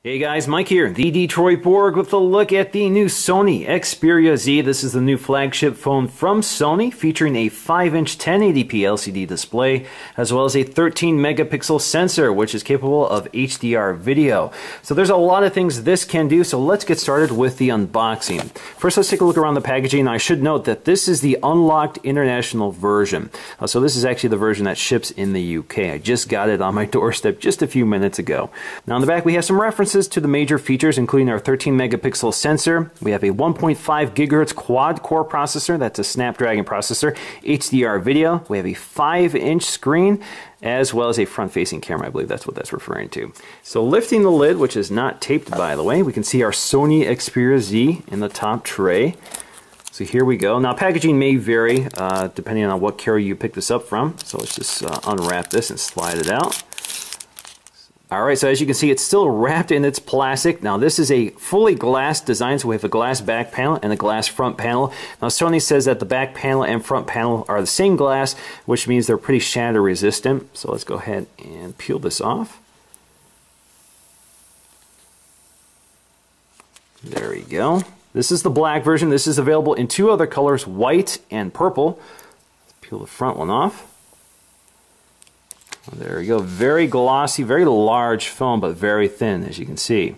Hey guys, Mike here, the Detroit Borg with a look at the new Sony Xperia Z. This is the new flagship phone from Sony, featuring a 5-inch 1080p LCD display, as well as a 13 megapixel sensor, which is capable of HDR video. So there's a lot of things this can do, so let's get started with the unboxing. First, let's take a look around the packaging. I should note that this is the unlocked international version. So this is actually the version that ships in the UK. I just got it on my doorstep just a few minutes ago. Now on the back we have some references to the major features, including our 13 megapixel sensor. We have a 1.5 gigahertz quad core processor, that's a Snapdragon processor, HDR video. We have a 5-inch screen, as well as a front-facing camera. I believe that's what that's referring to. So lifting the lid, which is not taped by the way, we can see our Sony Xperia Z in the top tray. So here we go. Now packaging may vary depending on what carrier you pick this up from. So let's just unwrap this and slide it out. Alright, so as you can see, it's still wrapped in its plastic. Now this is a fully glass design, so we have a glass back panel and a glass front panel. Now Sony says that the back panel and front panel are the same glass, which means they're pretty shatter resistant. So let's go ahead and peel this off. There we go. This is the black version. This is available in two other colors, white and purple. Let's peel the front one off. There we go. Very glossy, very large foam, but very thin, as you can see.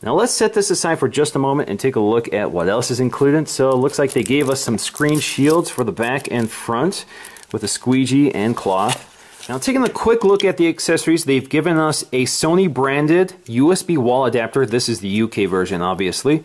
Now let's set this aside for just a moment and take a look at what else is included. So it looks like they gave us some screen shields for the back and front with a squeegee and cloth. Now taking a quick look at the accessories, they've given us a Sony branded USB wall adapter. This is the UK version, obviously.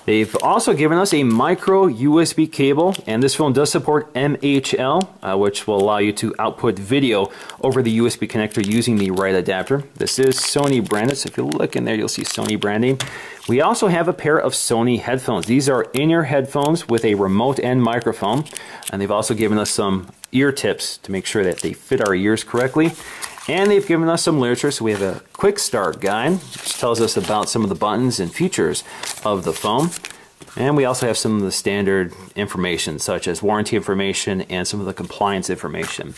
They've also given us a micro USB cable, and this phone does support MHL, which will allow you to output video over the USB connector using the right adapter. This is Sony branded, so if you look in there, you'll see Sony branding. We also have a pair of Sony headphones. These are in-ear headphones with a remote and microphone, and they've also given us some ear tips to make sure that they fit our ears correctly. And they've given us some literature, so we have a quick start guide, which tells us about some of the buttons and features of the phone. And we also have some of the standard information, such as warranty information and some of the compliance information.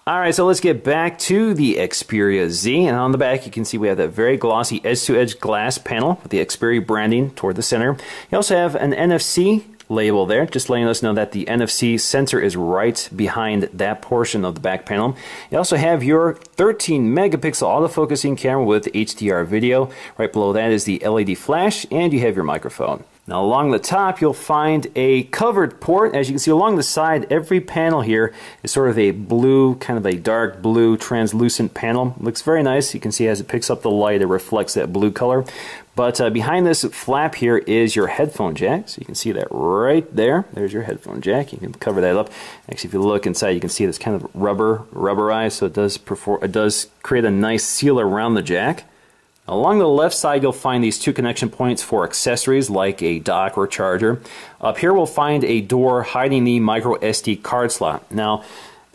Alright, so let's get back to the Xperia Z, and on the back you can see we have that very glossy edge-to-edge glass panel with the Xperia branding toward the center. You also have an NFC label there, just letting us know that the NFC sensor is right behind that portion of the back panel. You also have your 13 megapixel autofocusing camera with HDR video. Right below that is the LED flash, and you have your microphone. Now along the top you'll find a covered port. As you can see along the side, every panel here is sort of a blue, kind of a dark blue translucent panel. Looks very nice. You can see as it picks up the light it reflects that blue color. But behind this flap here is your headphone jack. So you can see that right there. There's your headphone jack. You can cover that up. Actually, if you look inside, you can see this kind of rubberized, so it does create a nice seal around the jack. Along the left side, you'll find these two connection points for accessories like a dock or charger. Up here, we'll find a door hiding the micro SD card slot. Now,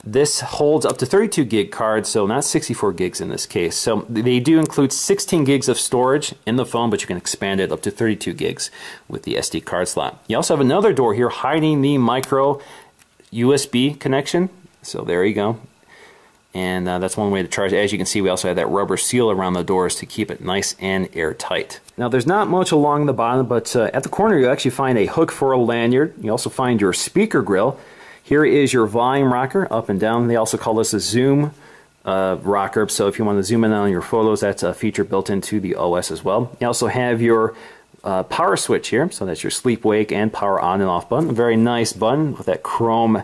this holds up to 32 gig cards, so not 64 gigs in this case. So they do include 16 gigs of storage in the phone, but you can expand it up to 32 gigs with the SD card slot. You also have another door here hiding the micro USB connection. So there you go. And that's one way to charge it. As you can see, we also have that rubber seal around the doors to keep it nice and airtight. Now there's not much along the bottom, but at the corner you actually find a hook for a lanyard. You also find your speaker grill. Here is your volume rocker, up and down. They also call this a zoom rocker, so if you want to zoom in on your photos, that's a feature built into the OS as well. You also have your power switch here, so that's your sleep wake and power on and off button. A very nice button with that chrome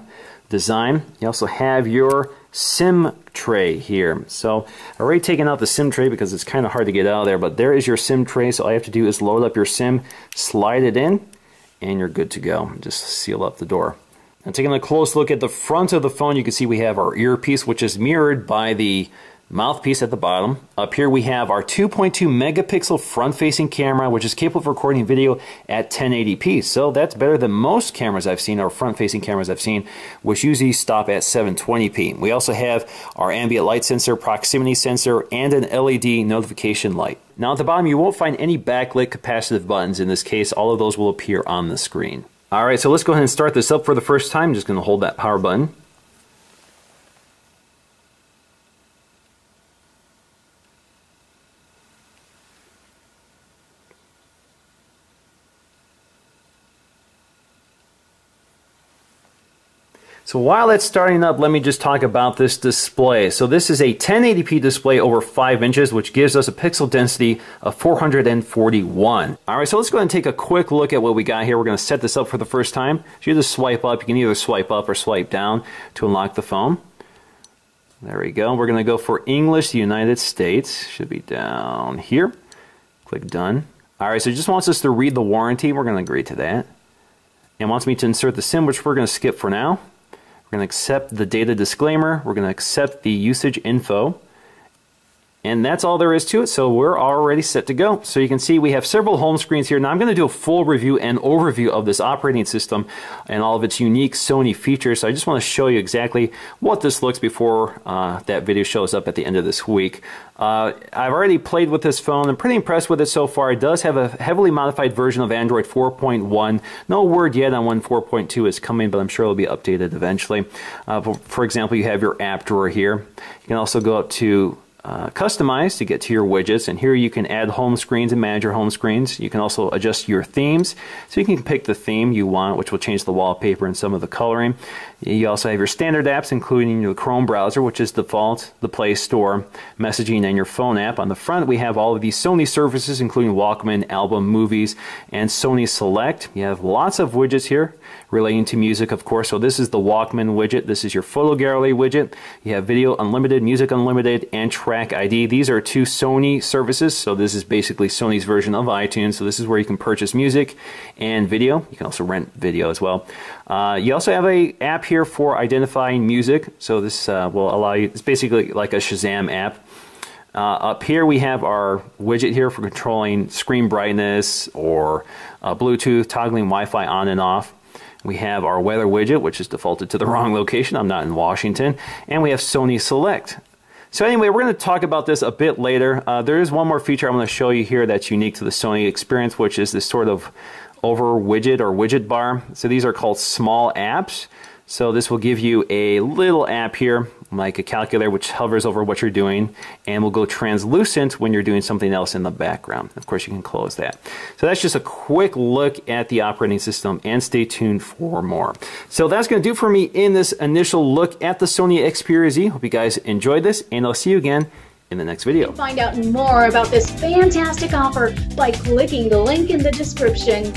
design. You also have your SIM tray here. So I've already taken out the SIM tray because it's kind of hard to get out of there, but there is your SIM tray, so all you have to do is load up your SIM, slide it in, and you're good to go. Just seal up the door. Now taking a close look at the front of the phone, you can see we have our earpiece, which is mirrored by the mouthpiece at the bottom. Up here we have our 2.2 megapixel front-facing camera, which is capable of recording video at 1080p. So that's better than most cameras I've seen, or front-facing cameras I've seen, which usually stop at 720p. We also have our ambient light sensor, proximity sensor, and an LED notification light. Now at the bottom you won't find any backlit capacitive buttons. In this case, all of those will appear on the screen. Alright, so let's go ahead and start this up for the first time. I'm just going to hold that power button. So while that's starting up, let me just talk about this display. So this is a 1080p display over 5 inches, which gives us a pixel density of 441. All right, so let's go ahead and take a quick look at what we got here. We're going to set this up for the first time. So you just swipe up. You can either swipe up or swipe down to unlock the phone. There we go. We're going to go for English, United States. Should be down here. Click done. All right, so it just wants us to read the warranty. We're going to agree to that. And wants me to insert the SIM, which we're going to skip for now. We're going to accept the data disclaimer. We're going to accept the usage info. And that's all there is to it, so we're already set to go. So you can see we have several home screens here. Now I'm going to do a full review and overview of this operating system and all of its unique Sony features. So I just want to show you exactly what this looks before that video shows up at the end of this week. I've already played with this phone. I'm pretty impressed with it so far. It does have a heavily modified version of Android 4.1. No word yet on when 4.2 is coming, but I'm sure it'll be updated eventually. For example, you have your app drawer here. You can also go up to customize to get to your widgets, and here you can add home screens and manage your home screens. You can also adjust your themes, so you can pick the theme you want, which will change the wallpaper and some of the coloring. You also have your standard apps, including your Chrome browser, which is default, the Play Store, messaging, and your phone app. On the front, we have all of these Sony services, including Walkman, Album, Movies, and Sony Select. You have lots of widgets here relating to music, of course. So this is the Walkman widget. This is your photo gallery widget. You have Video Unlimited, Music Unlimited, and Track ID. These are two Sony services. So this is basically Sony's version of iTunes. So this is where you can purchase music and video. You can also rent video as well. You also have an app here for identifying music. So this will allow you, it's basically like a Shazam app. Up here we have our widget here for controlling screen brightness or Bluetooth, toggling Wi-Fi on and off. We have our weather widget, which is defaulted to the wrong location. I'm not in Washington. And we have Sony Select. So anyway, we're going to talk about this a bit later. There is one more feature I'm going to show you here that's unique to the Sony experience, which is this sort of over widget or widget bar. So these are called small apps. So this will give you a little app here, like a calculator, which hovers over what you're doing and will go translucent when you're doing something else in the background. Of course, you can close that. So that's just a quick look at the operating system, and stay tuned for more. So that's going to do for me in this initial look at the Sony Xperia Z. Hope you guys enjoyed this, and I'll see you again in the next video. Find out more about this fantastic offer by clicking the link in the description.